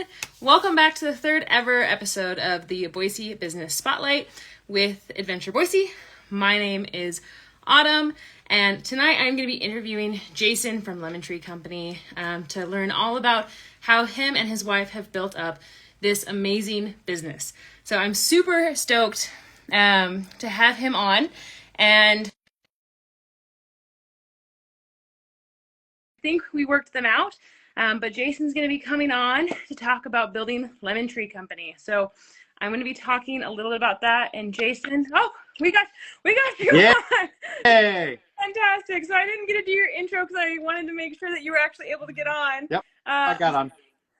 everyone. Welcome back to the third ever episode of the Boise Business Spotlight with Adventure Boise. My name is Autumn, and tonight I'm going to be interviewing Jasson from Lemon Tree Company to learn all about how him and his wife have built up this amazing business. So I'm super stoked to have him on, and I think we worked them out. But Jasson's going to be coming on to talk about building Lemon Tree Company. So I'm going to be talking a little bit about that. And Jasson, we got you on. Hey. Fantastic. So I didn't get to do your intro because I wanted to make sure that you were actually able to get on. Yep, I got on.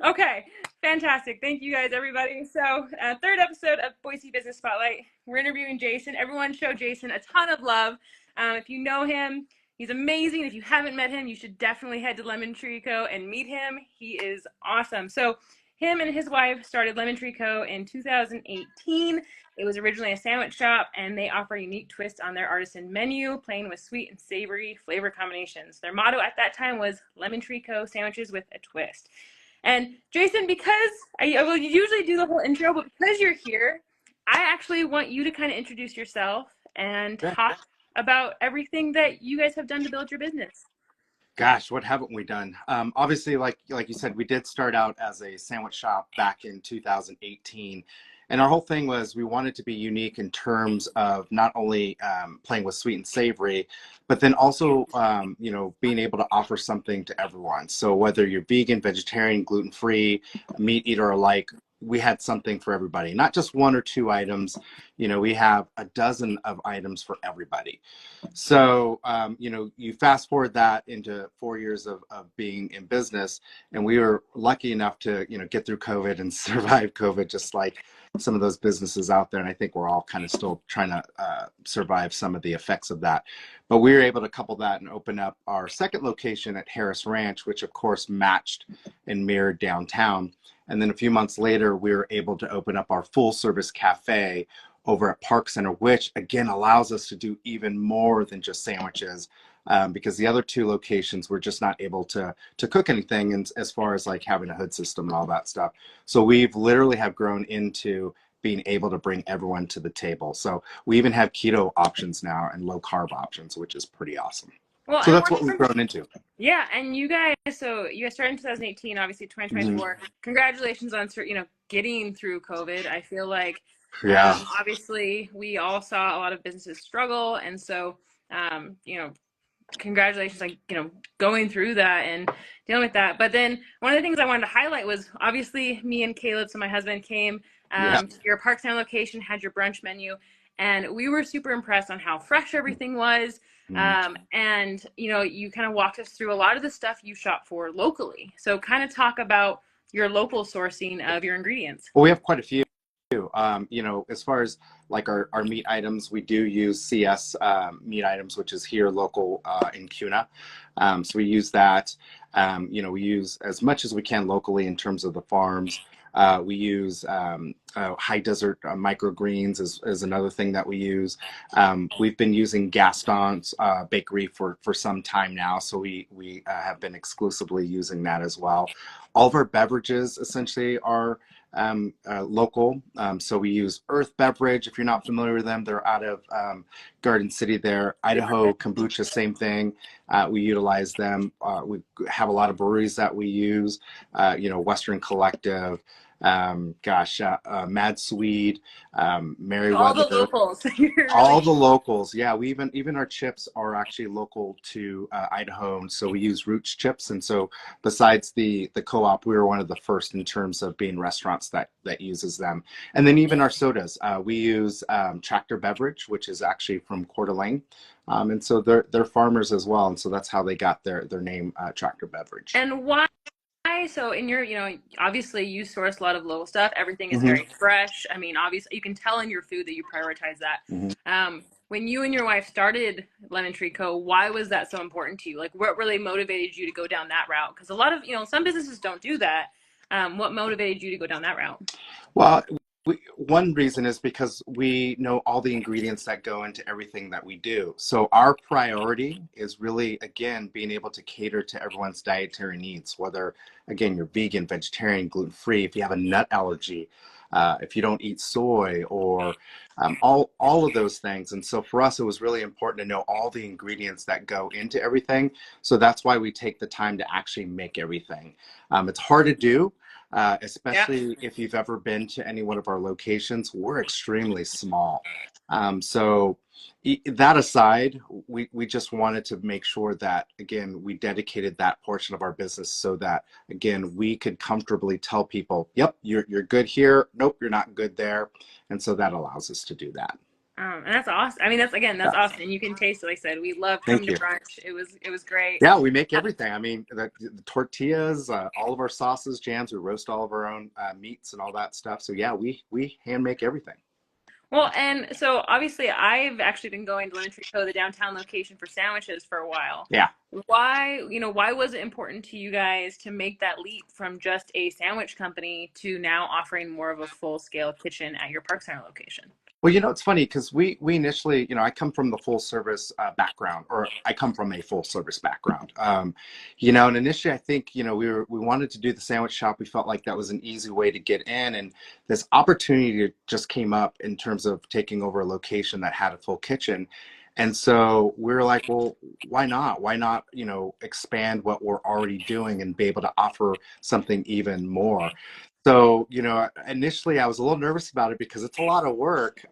Okay, fantastic. Thank you guys, everybody. So third episode of Boise Business Spotlight. We're interviewing Jasson. Everyone show Jasson a ton of love. If you know him, he's amazing. If you haven't met him, you should definitely head to Lemon Tree Co. and meet him. He is awesome. So him and his wife started Lemon Tree Co. in 2018. It was originally a sandwich shop, and they offer a unique twist on their artisan menu, playing with sweet and savory flavor combinations. Their motto at that time was Lemon Tree Co. Sandwiches with a twist. And Jasson, because I will usually do the whole intro, but because you're here, I actually want you to kind of introduce yourself and talk about everything that you guys have done to build your business. Gosh, what haven't we done? Obviously, like you said, we did start out as a sandwich shop back in 2018. And our whole thing was we wanted to be unique in terms of not only playing with sweet and savory, but then also, being able to offer something to everyone. So whether you're vegan, vegetarian, gluten-free, meat eater alike, we had something for everybody, not just one or two items. We have a dozen of items for everybody. So, you fast forward that into 4 years of being in business, and we were lucky enough to, get through COVID and survive COVID, just like some of those businesses out there. And I think we're all kind of still trying to survive some of the effects of that. But we were able to couple that and open up our second location at Harris Ranch, which of course matched and mirrored downtown. And then a few months later, we were able to open up our full service cafe over at Park Center, which again allows us to do even more than just sandwiches, because the other two locations were just not able to cook anything, and as far as like having a hood system and all that stuff. So we've literally have grown into being able to bring everyone to the table. So we even have keto options now and low carb options, which is pretty awesome. Well, so that's what we've grown into. Yeah, and you guys started in 2018, obviously 2024. Mm-hmm. Congratulations on getting through COVID. I feel like obviously we all saw a lot of businesses struggle, and so congratulations on going through that and dealing with that. But then one of the things I wanted to highlight was obviously me and Caleb, so my husband, came to your Parktown location, had your brunch menu, and we were super impressed on how fresh everything was. And you kind of walked us through a lot of the stuff you shop for locally. So kind of talk about your local sourcing of your ingredients. Well, we have quite a few. As far as like our meat items, we do use CS meat items, which is here local in Kuna. So we use that. We use as much as we can locally in terms of the farms. We use high desert microgreens is another thing that we use. We've been using Gaston's bakery for some time now, so we have been exclusively using that as well. All of our beverages essentially are local. So we use Earth Beverage. If you're not familiar with them, they're out of Garden City there. Idaho Kombucha, same thing. We utilize them. We have a lot of breweries that we use, Western Collective, Mad Swede, Merriweather. All the locals. All the locals. Yeah, we even our chips are actually local to Idaho. So we use Roots chips. And so besides the co-op, we were one of the first in terms of being restaurants that uses them. And then even our sodas, we use Tractor Beverage, which is actually from Coeur d'Alene. And so they're farmers as well. And so that's how they got their name, Tractor Beverage. And why? So in your, obviously you source a lot of local stuff. Everything is very fresh. I mean, obviously you can tell in your food that you prioritize that. When you and your wife started Lemon Tree Co., why was that so important to you? Like, what really motivated you to go down that route? Because a lot of, some businesses don't do that. What motivated you to go down that route? Well, One reason is because we know all the ingredients that go into everything that we do. So our priority is really, again, being able to cater to everyone's dietary needs, whether, again, you're vegan, vegetarian, gluten-free, if you have a nut allergy, if you don't eat soy, or all of those things. And so for us, it was really important to know all the ingredients that go into everything. So that's why we take the time to actually make everything. It's hard to do. Yeah. Especially if you've ever been to any one of our locations, we're extremely small. So that aside, we just wanted to make sure that, again, we dedicated that portion of our business so that, again, we could comfortably tell people, yep, you're good here. Nope, you're not good there. And so that allows us to do that. And that's awesome. I mean, that's Yeah, awesome. And you can taste it. Like I said, we loved coming thank to you. brunch. It was great. Yeah, we make everything. I mean, the tortillas, all of our sauces, jams, we roast all of our own meats and all that stuff. So yeah, we hand make everything. Well, and so obviously, I've actually been going to Lemon Tree Co., the downtown location, for sandwiches for a while. Yeah. Why was it important to you guys to make that leap from just a sandwich company to now offering more of a full-scale kitchen at your Park Center location? Well, it's funny because we initially, I come from the full service background, or I come from a full service background. And initially I think, we wanted to do the sandwich shop. We felt like that was an easy way to get in, and this opportunity just came up in terms of taking over a location that had a full kitchen. And so we were like, well, why not? Why not, expand what we're already doing and be able to offer something even more? So, initially I was a little nervous about it because it's a lot of work,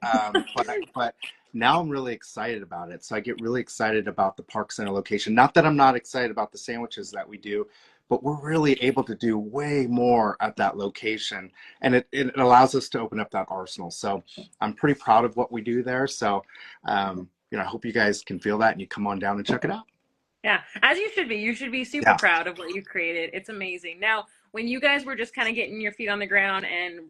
but now I'm really excited about it. So I get really excited about the Park Center location. Not that I'm not excited about the sandwiches that we do, but we're really able to do way more at that location, and it allows us to open up that arsenal. So I'm pretty proud of what we do there. So, I hope you guys can feel that and you come on down and check it out. Yeah, as you should be. You should be super Yeah, proud of what you created. It's amazing. Now, when you guys were just kind of getting your feet on the ground and,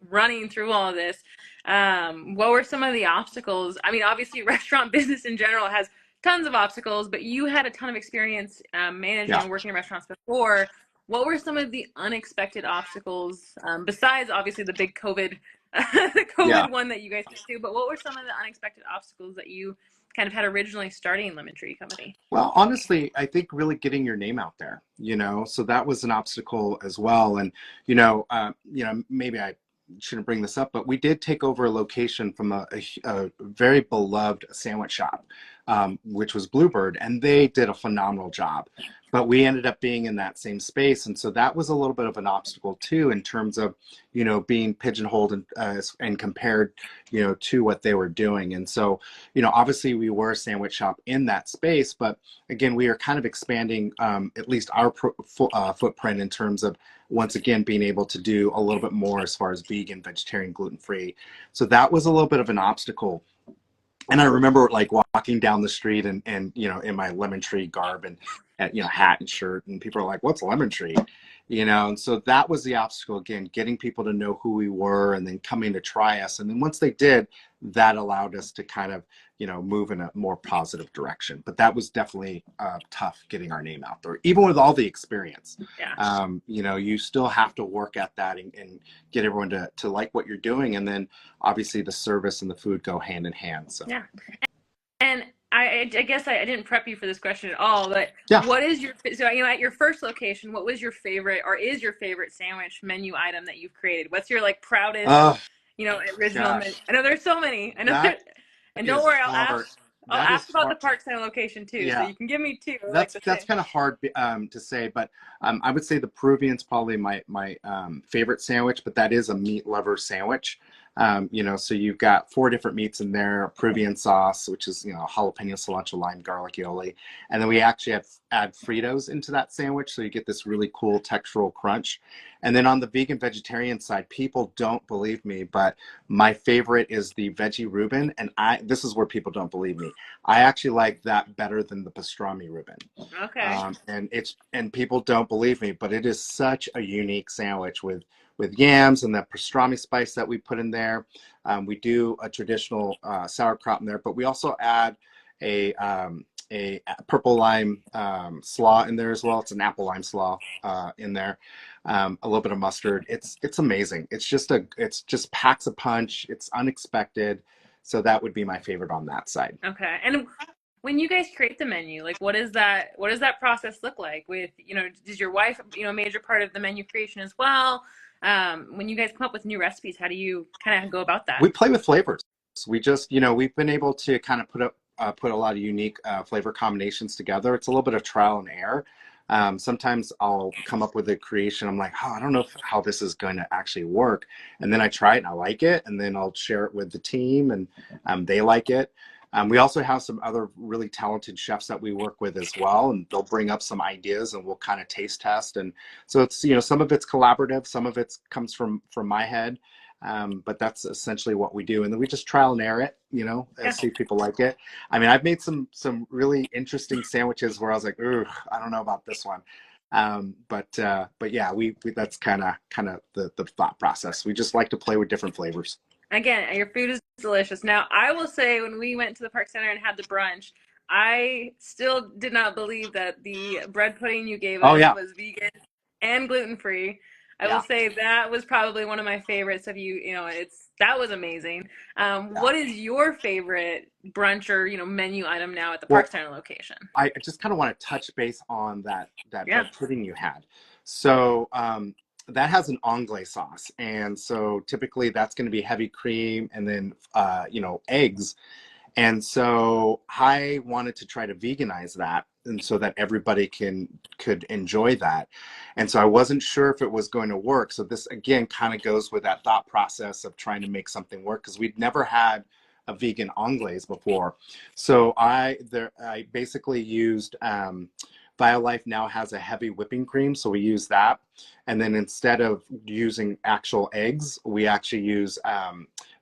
running through all of this, what were some of the obstacles? I mean, obviously, restaurant business in general has tons of obstacles, but you had a ton of experience managing yeah, and working in restaurants before. What were some of the unexpected obstacles, besides obviously the big COVID, the yeah. COVID one that you guys went through, but what were some of the unexpected obstacles that you kind of had originally starting Lemon Tree Company? Well, honestly, I think really getting your name out there, so that was an obstacle as well. And, maybe I shouldn't bring this up, but we did take over a location from a very beloved sandwich shop, which was Bluebird, and they did a phenomenal job. But we ended up being in that same space. And so that was a little bit of an obstacle too, in terms of, being pigeonholed and compared, to what they were doing. And so, obviously we were a sandwich shop in that space, but again, we are kind of expanding at least our footprint in terms of, once again, being able to do a little bit more as far as vegan, vegetarian, gluten-free. So that was a little bit of an obstacle. And I remember like walking down the street and in my Lemon Tree garb and hat and shirt, and people are like, "What's Lemon Tree?" And so that was the obstacle, again, getting people to know who we were and then coming to try us. And then once they did, that allowed us to kind of move in a more positive direction. But that was definitely tough, getting our name out there, even with all the experience. Yeah. You still have to work at that and get everyone to like what you're doing, and then obviously the service and the food go hand in hand. So Yeah. And I guess I didn't prep you for this question at all, but yeah. what is at your first location, what was your favorite or is your favorite sandwich menu item that you've created? What's your like proudest, Oh original menu? gosh, I know there's so many. I know that and don't is worry, hard. I'll That ask is about the hard. Park Center location too, so Yeah, you can give me two. I like that's to that's say. kind of hard to say, but I would say the Peruvian's probably my favorite sandwich, but that is a meat lover sandwich. So you've got 4 different meats in there: Peruvian sauce, which is jalapeno, cilantro, lime, garlic aioli, and then we actually add Fritos into that sandwich, so you get this really cool textural crunch. And then on the vegan vegetarian side, people don't believe me, but my favorite is the veggie Reuben, and this is where people don't believe me. I actually like that better than the pastrami Reuben. Okay. And people don't believe me, but it is such a unique sandwich with yams and the pastrami spice that we put in there. We do a traditional sauerkraut in there, but we also add a purple lime slaw in there as well. It's an apple lime slaw in there. A little bit of mustard. It's amazing. It's just packs a punch. It's unexpected. So that would be my favorite on that side. Okay. And when you guys create the menu, like what does that process look like with, does your wife, a major part of the menu creation as well? When you guys come up with new recipes, how do you kind of go about that? We play with flavors. We just, we've been able to kind of put a lot of unique flavor combinations together. It's a little bit of trial and error. Sometimes I'll come up with a creation. I'm like, oh, I don't know how this is going to actually work. And then I try it and I like it. And then I'll share it with the team and they like it. We also have some other really talented chefs that we work with as well. And they'll bring up some ideas and we'll kind of taste test. And so it's, some of it's collaborative. Some of it comes from my head. But that's essentially what we do. And then we just trial and error it, and see if people like it. I mean, I've made some really interesting sandwiches where I was like, ooh, I don't know about this one. But yeah, we that's kind of the thought process. We just like to play with different flavors. Again, your food is delicious. Now, I will say when we went to the Park Center and had the brunch, I still did not believe that the bread pudding you gave Oh us yeah. was vegan and gluten-free. I will Yeah. say that was probably one of my favorites of that was amazing. Yeah. What is your favorite brunch or, menu item now at the Park Well, Center location? I just kind of want to touch base on that Yeah. bread pudding you had. So that has an anglais sauce, and so typically that's going to be heavy cream and then eggs. And so I wanted to try to veganize that, and so that everybody could enjoy that. And so I wasn't sure if it was going to work. So this again kind of goes with that thought process of trying to make something work because we'd never had a vegan anglaise before. So I basically used BioLife now has a heavy whipping cream, so we use that. And then instead of using actual eggs, we actually use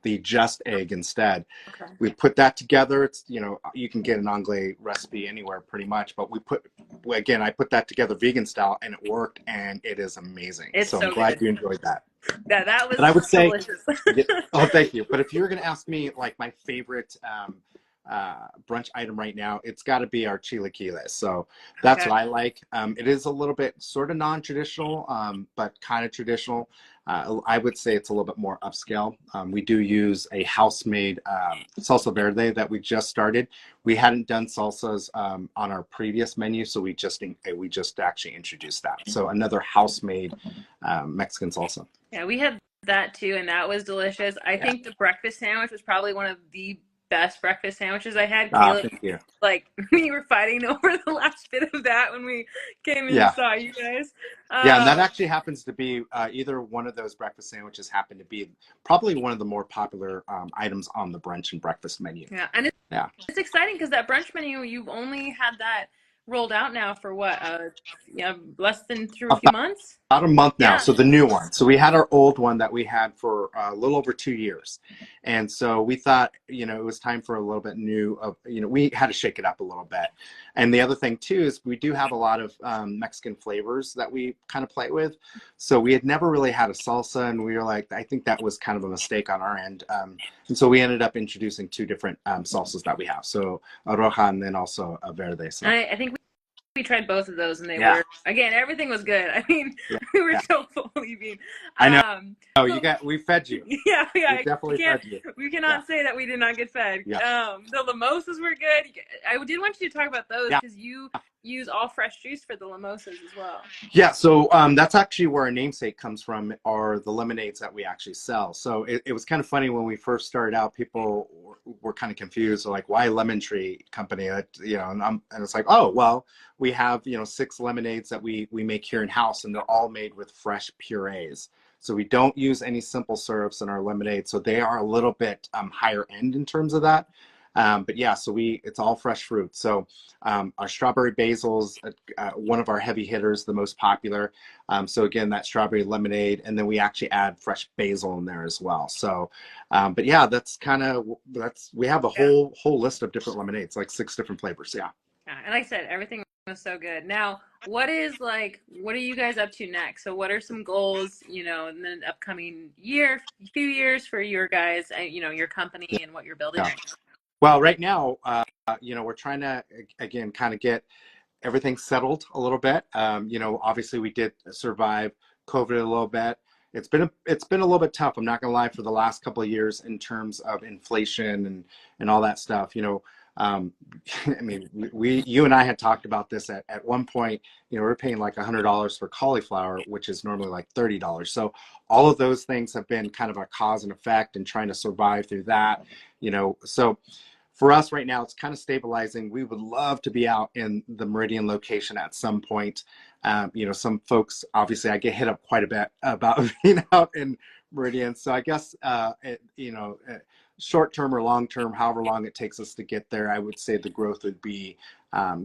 the just egg instead. Okay. We put that together. It's, you can get an anglais recipe anywhere pretty much, but I put that together vegan style and it worked and it is amazing. It's So so I'm glad good. you enjoyed that. That was But I would say, delicious. yeah, oh, thank you. But if you're going to ask me like my favorite brunch item right now, it's got to be our chilaquiles. So that's Okay. what I like. It is a little bit sort of non-traditional, but kind of traditional. I would say it's a little bit more upscale. We do use a house-made salsa verde that we just started. We hadn't done salsas on our previous menu, so we just actually introduced that. So another house-made Mexican salsa. Yeah, we had that too, and that was delicious. I Yeah. think the breakfast sandwich was probably one of the best breakfast sandwiches I had. Caleb, Thank you. like we were fighting over the last bit of that when we came and Yeah. saw you guys. Yeah, and that actually happens to be either one of those breakfast sandwiches happen to be probably one of the more popular items on the brunch and breakfast menu. Yeah, and Yeah. it's exciting because that brunch menu, you've only had that rolled out now for what, less than through a few months? About a month now. Yeah. So the new one. So we had our old one that we had for a little over 2 years. And so we thought, it was time for a little bit new of, we had to shake it up a little bit. And the other thing too, is we do have a lot of Mexican flavors that we kind of play with. So we had never really had a salsa and we were like, I think that was kind of a mistake on our end. And so we ended up introducing two different salsas that we have. So a roja and then also a verde. So. I think we tried both of those and they were, again, everything was good. I mean, we were so full leaving. I know. We fed you. Yeah, we definitely fed you. We cannot say that we did not get fed. Yeah. The mimosas were good. I did want you to talk about those because you use all fresh juice for the mimosas as well. Yeah, so that's actually where our namesake comes from, are the lemonades that we actually sell. So it was kind of funny when we first started out, people were kind of confused, like, why Lemon Tree Company? And it's like, oh, well, we have 6 lemonades that we make here in house, and they're all made with fresh purees. So we don't use any simple syrups in our lemonade, so they are a little bit higher end in terms of that. But yeah, so it's all fresh fruit. So our strawberry basil's one of our heavy hitters, the most popular. So again, that strawberry lemonade, and then we actually add fresh basil in there as well. So, but yeah, we have a whole list of different lemonades, like 6 different flavors. Yeah. Yeah, and like I said, everything was so good. Now, what are you guys up to next? So what are some goals, in the upcoming few years for your guys, your company and what you're building right now? Well, right now, we're trying to, again, kind of get everything settled a little bit. Obviously we did survive COVID a little bit. It's been a little bit tough. I'm not gonna lie, for the last couple of years in terms of inflation and all that stuff. Um, I mean, you and I had talked about this at one point. We're paying like $100 for cauliflower, which is normally like $30. So all of those things have been kind of a cause and effect and trying to survive through that. So for us right now, it's kind of stabilizing. We would love to be out in the Meridian location at some point. Some folks, obviously, I get hit up quite a bit about being out in Meridian. So I guess, short term or long term, however long it takes us to get there, I would say the growth would be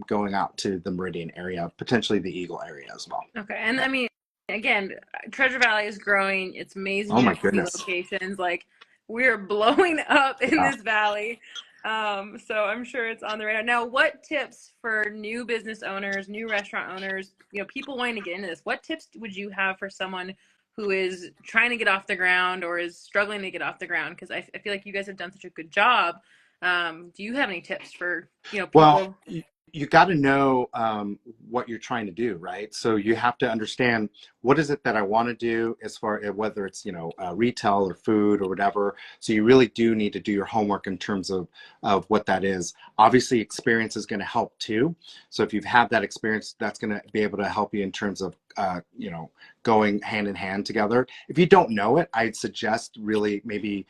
going out to the Meridian area, potentially the Eagle area as well. Okay. And I mean, again, Treasure Valley is growing. It's amazing. Oh You my have 40 goodness. locations. Like, we're blowing up in Yeah. this valley. So I'm sure it's on the radar. Now, what tips for new business owners, new restaurant owners, people wanting to get into this, what tips would you have for someone who is trying to get off the ground or is struggling to get off the ground? Because I feel like you guys have done such a good job. Do you have any tips for, Well, people? you got to know what you're trying to do, right? So you have to understand, what is it that I want to do, as far as whether it's retail or food or whatever. So you really do need to do your homework in terms of what that is. Obviously, experience is going to help too. So if you've had that experience, that's going to be able to help you in terms of going hand in hand together. If you don't know it, I'd suggest really maybe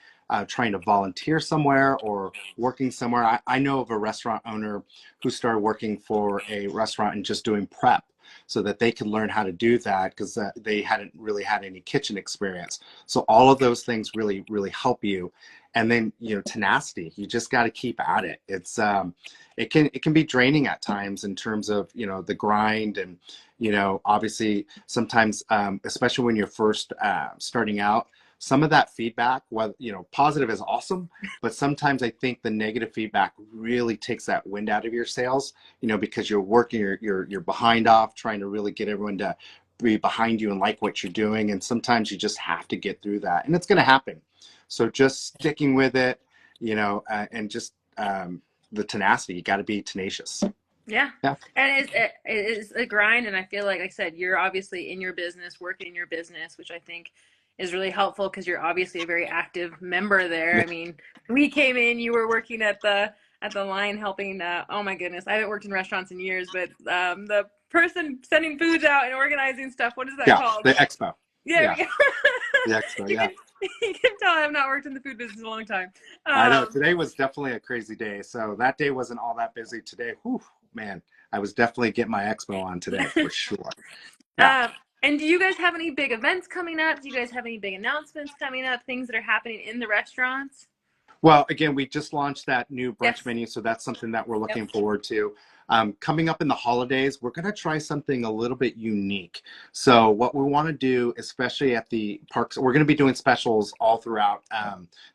trying to volunteer somewhere or working somewhere. I know of a restaurant owner who started working for a restaurant and just doing prep so that they could learn how to do that, because they hadn't really had any kitchen experience. So all of those things really, really help you. And then, tenacity, you just got to keep at it. It can be draining at times in terms of, the grind and, obviously sometimes, especially when you're first starting out, some of that feedback, well, positive is awesome, but sometimes I think the negative feedback really takes that wind out of your sails, because you're working, you're behind off, trying to really get everyone to be behind you and like what you're doing. And sometimes you just have to get through that, and it's going to happen. So just sticking with it, and just the tenacity, you got to be tenacious. Yeah. Yeah. And it's a grind. And I feel like I said, you're obviously in your business, working in your business, which I think is really helpful because you're obviously a very active member there. Yeah. I mean, we came in, you were working at the line helping, oh my goodness, I haven't worked in restaurants in years, but the person sending foods out and organizing stuff, what is that called? The expo. Yeah, Yeah. we go. The expo. Yeah. You can tell I have not worked in the food business in a long time. I know today was definitely a crazy day. So that day wasn't all that busy. Today, whew, man, I was definitely getting my expo on today for sure. Yeah. And do you guys have any big events coming up? Do you guys have any big announcements coming up? Things that are happening in the restaurants? Well, again, we just launched that new brunch Yes. menu, so that's something that we're looking Yep. forward to. Coming up in the holidays, we're going to try something a little bit unique. So what we want to do, especially at the parks, we're going to be doing specials all throughout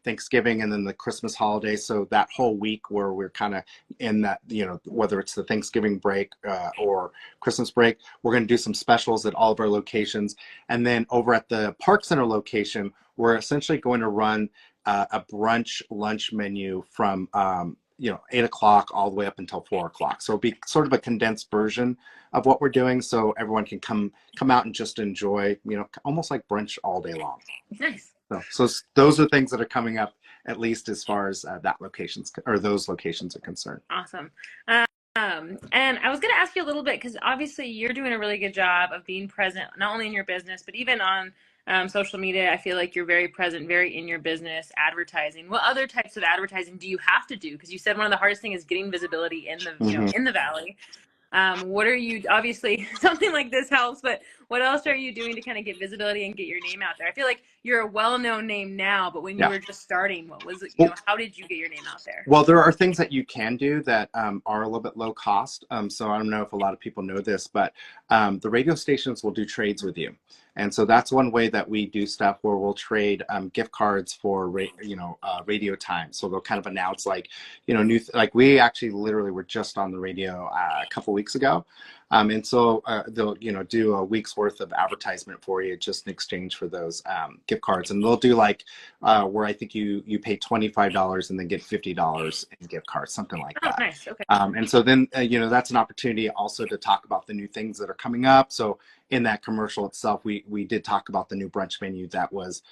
Thanksgiving and then the Christmas holiday. So that whole week where we're kind of in that, whether it's the Thanksgiving break or Christmas break, we're going to do some specials at all of our locations. And then over at the Park Center location, we're essentially going to run a brunch lunch menu from 8 o'clock all the way up until 4 o'clock. So it'll be sort of a condensed version of what we're doing, so everyone can come out and just enjoy, almost like brunch all day long. Nice. So those are things that are coming up, at least as far as those locations are concerned. Awesome. And I was going to ask you a little bit, because obviously you're doing a really good job of being present, not only in your business, but even on social media. I feel like you're very present, very in your business, advertising. What other types of advertising do you have to do? Because you said one of the hardest things is getting visibility in the in the valley. What are you, obviously something like this helps, but what else are you doing to kind of get visibility and get your name out there? I feel like you're a well-known name now, but when you were just starting, what was it, how did you get your name out there? Well, there are things that you can do that are a little bit low cost. So I don't know if a lot of people know this, but the radio stations will do trades with you. And so that's one way that we do stuff, where we'll trade gift cards for radio time. So they'll kind of announce like we actually literally were just on the radio a couple weeks ago. And so they'll, do a week's worth of advertisement for you just in exchange for those gift cards. And they'll do like where I think you pay $25 and then get $50 in gift cards, something like Oh, that. nice. Okay. And so then, that's an opportunity also to talk about the new things that are coming up. So in that commercial itself, we did talk about the new brunch menu that was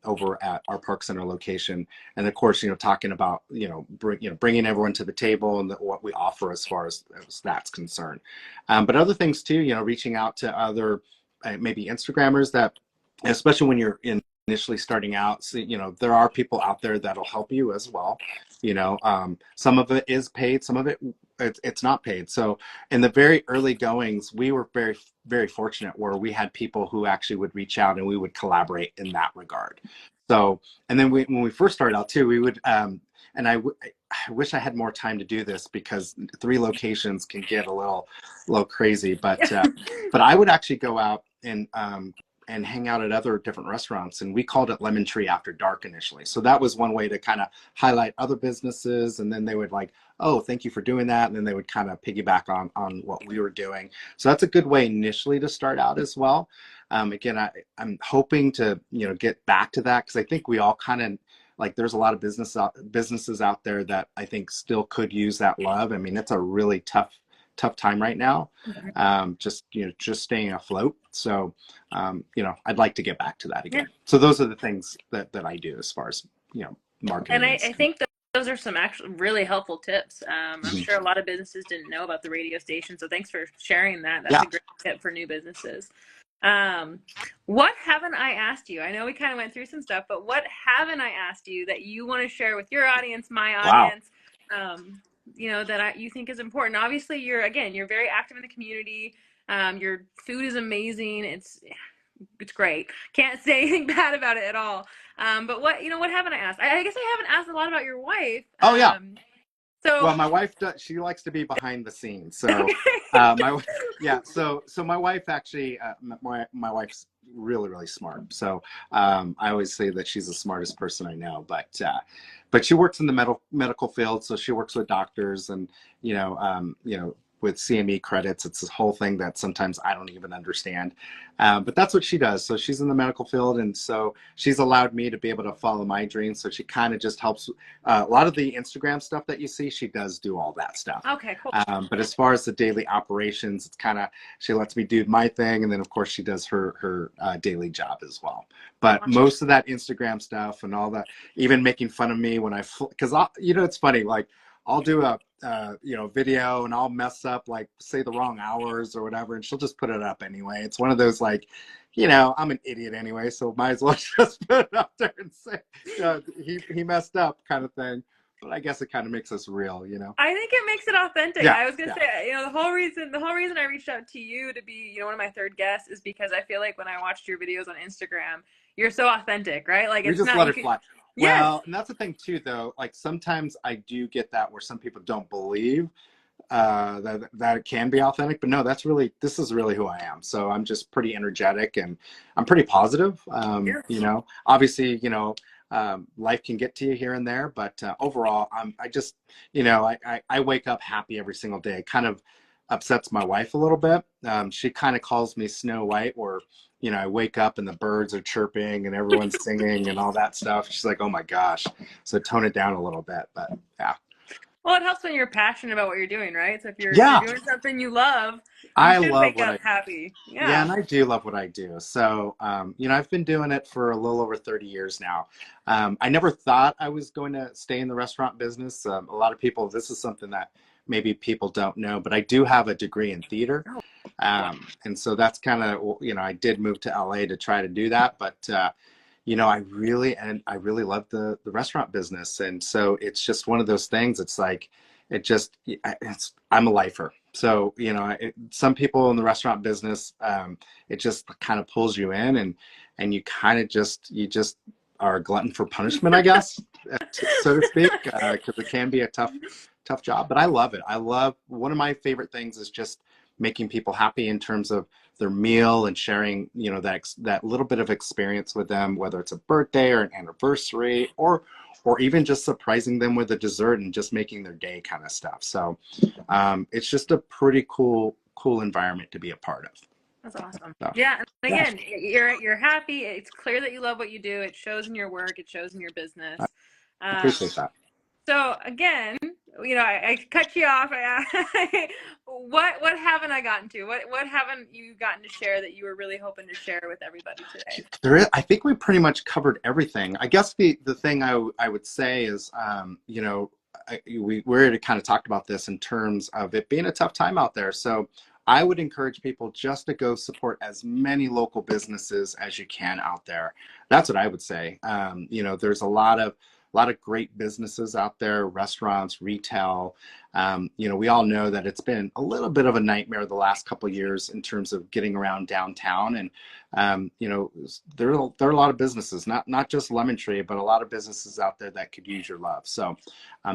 over at our Park Center location. And of course, talking about, bringing everyone to the table and what we offer as far as that's concerned. But other things too, reaching out to other maybe Instagrammers that, especially when you're initially starting out, so, there are people out there that'll help you as well. Some of it is paid, some of it's not paid. So in the very early goings, we were very, very fortunate where we had people who actually would reach out and we would collaborate in that regard. So, and then when we first started out too, we would, and I wish I had more time to do this because 3 locations can get a little crazy, but I would actually go out and hang out at other different restaurants. And we called it Lemon Tree After Dark initially. So that was one way to kind of highlight other businesses. And then they would like, oh, thank you for doing that. And then they would kind of piggyback on what we were doing. So that's a good way initially to start out as well. Again, I'm hoping to, get back to that because I think we all kind of, like there's a lot of businesses out there that I think still could use that love. I mean, it's a really tough time right now, just staying afloat. So I'd like to get back to that again. So those are the things that I do as far as marketing. And I think that those are some actually really helpful tips. I'm sure a lot of businesses didn't know about the radio station, so thanks for sharing that. That's a great tip for new businesses. What haven't I asked you? I know we kind of went through some stuff, but what haven't I asked you that you want to share with your audience, my audience? Wow. That you think is important. Obviously, you're very active in the community. Your food is amazing. It's great. Can't say anything bad about it at all. But what haven't I asked? I guess I haven't asked a lot about your wife. Oh yeah. So well, my wife she likes to be behind the scenes. So so my wife actually my wife's really, really smart. So I always say that she's the smartest person I know, but she works in the medical field. So she works with doctors and, with CME credits. It's this whole thing that sometimes I don't even understand. But that's what she does. So she's in the medical field. And so she's allowed me to be able to follow my dreams. So she kind of just helps a lot of the Instagram stuff that you see, she does do all that stuff. Okay, cool. But as far as the daily operations, it's kind of, she lets me do my thing. And then of course she does her daily job as well. But most of that Instagram stuff and all that, even making fun of me when because it's funny, like I'll do a video and I'll mess up, like say the wrong hours or whatever, and she'll just put it up anyway. It's one of those like, I'm an idiot anyway, so might as well just put it up there and say, he messed up kind of thing. But I guess it kind of makes us real, I think it makes it authentic. Yeah, I was gonna say, the whole reason I reached out to you to be, one of my third guests is because I feel like when I watched your videos on Instagram, you're so authentic, right? Like it's just not let it fly. Yes. Well, and that's the thing too, though. Like sometimes I do get that where some people don't believe that it can be authentic, but no, this is really who I am. So I'm just pretty energetic and I'm pretty positive. Obviously, life can get to you here and there, but overall, I just, I wake up happy every single day. It kind of upsets my wife a little bit. She kind of calls me Snow White, where I wake up and the birds are chirping and everyone's singing and all that stuff. She's like, oh my gosh. So tone it down a little bit, but yeah. Well, it helps when you're passionate about what you're doing, right? So if you're doing something you love, you should wake up happy. Yeah, and I do love what I do. So, I've been doing it for a little over 30 years now. I never thought I was going to stay in the restaurant business. A lot of people, this is something that maybe people don't know, but I do have a degree in theater. And so that's kind of, I did move to LA to try to do that, but I really love the restaurant business. And so it's just one of those things. It's like, I'm a lifer. So, some people in the restaurant business, it just kind of pulls you in and you kind of you just are a glutton for punishment, I guess, so to speak, because it can be a tough job, but I love it. One of my favorite things is just making people happy in terms of their meal and sharing, that little bit of experience with them, whether it's a birthday or an anniversary or even just surprising them with a dessert and just making their day kind of stuff. So it's just a pretty cool cool environment to be a part of. That's awesome. So, Yeah, and yeah, again, you're happy. It's clear that you love what you do. It shows in your work. It shows in your business. I Um, appreciate that. so again, I cut you off. What haven't I gotten to? What haven't you gotten to share that you were really hoping to share with everybody today? I think we pretty much covered everything. I guess the thing I would say is, we already kind of talked about this in terms of it being a tough time out there. So I would encourage people just to go support as many local businesses as you can out there. That's what I would say. There's a lot of great businesses out there, restaurants, retail. We all know that it's been a little bit of a nightmare the last couple of years in terms of getting around downtown. And there are a lot of businesses, not just Lemon Tree, but a lot of businesses out there that could use your love. So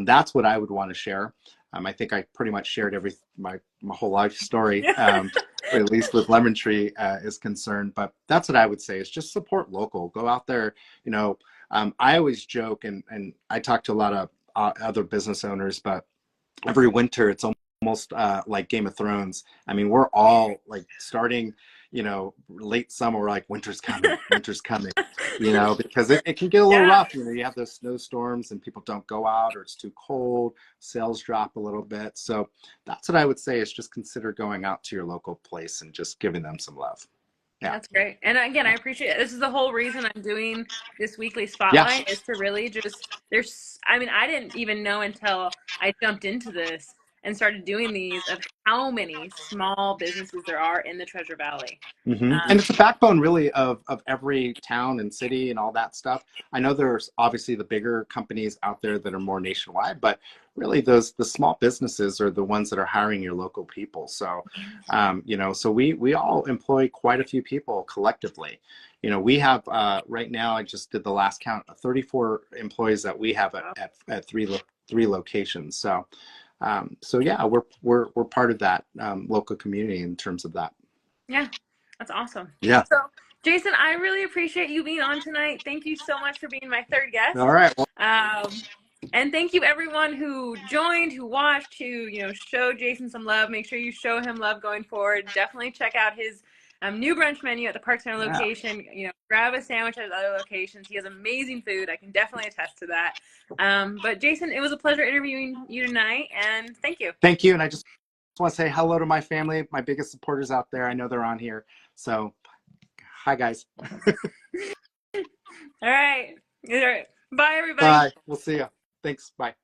that's what I would want to share. I think I pretty much shared my whole life story, or at least with Lemon Tree is concerned. But that's what I would say is just support local. Go out there. I always joke, and I talk to a lot of other business owners, but every winter it's almost like Game of Thrones. I mean, we're all like starting, late summer, we're like, winter's coming, winter's coming, because it can get a little Yeah. rough. You have those snowstorms and people don't go out, or it's too cold, sales drop a little bit. So that's what I would say is just consider going out to your local place and just giving them some love. Yeah. That's great. And again, I appreciate it. This is the whole reason I'm doing this weekly Yeah. spotlight is to really I didn't even know until I jumped into this and started doing these of how many small businesses there are in the Treasure Valley. And it's a backbone really of every town and city and all that stuff. I know there's obviously the bigger companies out there that are more nationwide, but really the small businesses are the ones that are hiring your local people. So, so we all employ quite a few people collectively. We have right now, I just did the last count, 34 employees that we have at three locations. So, yeah, we're part of that local community in terms of that. Yeah, that's awesome. Yeah. So, Jasson, I really appreciate you being on tonight. Thank you so much for being my third guest. All right. Well, and thank you everyone who joined, who watched, who show Jasson some love. Make sure you show him love going forward. Definitely check out his new brunch menu at the Park Center location. Grab a sandwich at other locations. He has amazing food. I can definitely attest to that. But Jasson, it was a pleasure interviewing you tonight, and thank you. Thank you. And I just want to say hello to my family, my biggest supporters out there. I know they're on here. So, hi, guys. All right. Bye, everybody. Bye. We'll see you. Thanks. Bye.